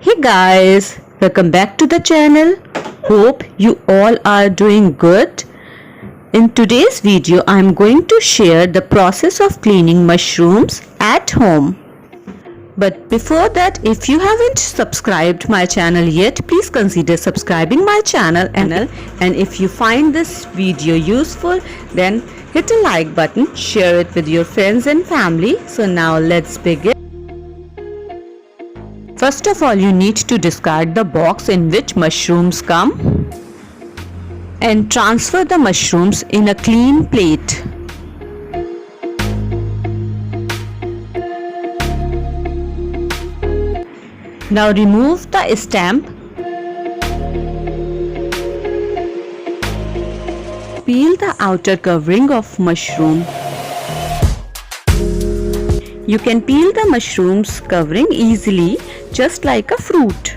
Hey guys, welcome back to the channel. Hope you all are doing good. In today's video, I am going to share the process of cleaning mushrooms at home. But before that, if you haven't subscribed my channel yet, please consider subscribing my channel and if you find this video useful, then hit a like button, share it with your friends and family. So now let's begin. First of all, you need to discard the box in which mushrooms come and transfer the mushrooms in a clean plate. Now remove the stamp. Peel the outer covering of mushroom. You can peel the mushrooms covering easily, just like a fruit.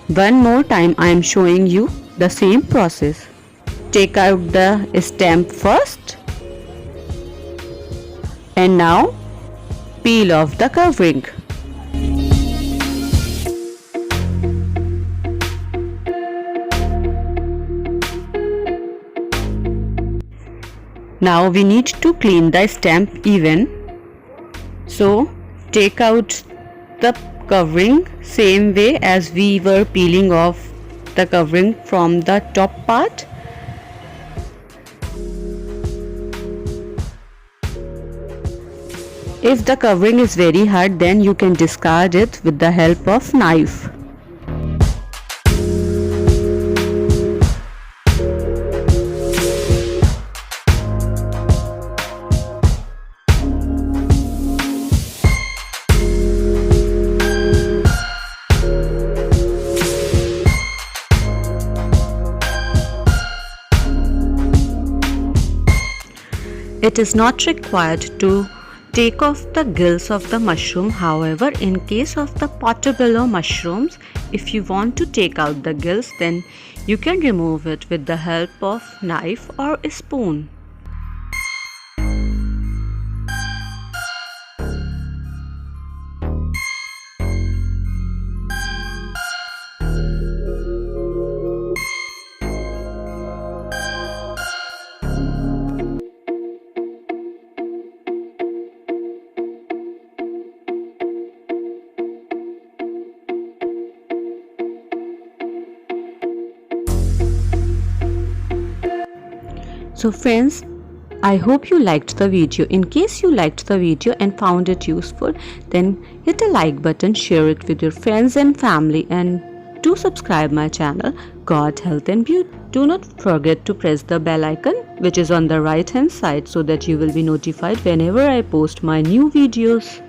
One more time I am showing you the same process. Take out the stamp first and now peel off the covering. Now we need to clean the stamp even. So take out the covering same way as we were peeling off the covering from the top part. If the covering is very hard, then you can discard it with the help of knife. It is not required to take off the gills of the mushroom. However, in case of the Portobello mushrooms, if you want to take out the gills, then you can remove it with the help of knife or a spoon. So friends, I hope you liked the video. In case you liked the video and found it useful, then hit a like button, share it with your friends and family, and do subscribe my channel God Health and Beauty. Do not forget to press the bell icon which is on the right hand side so that you will be notified whenever I post my new videos.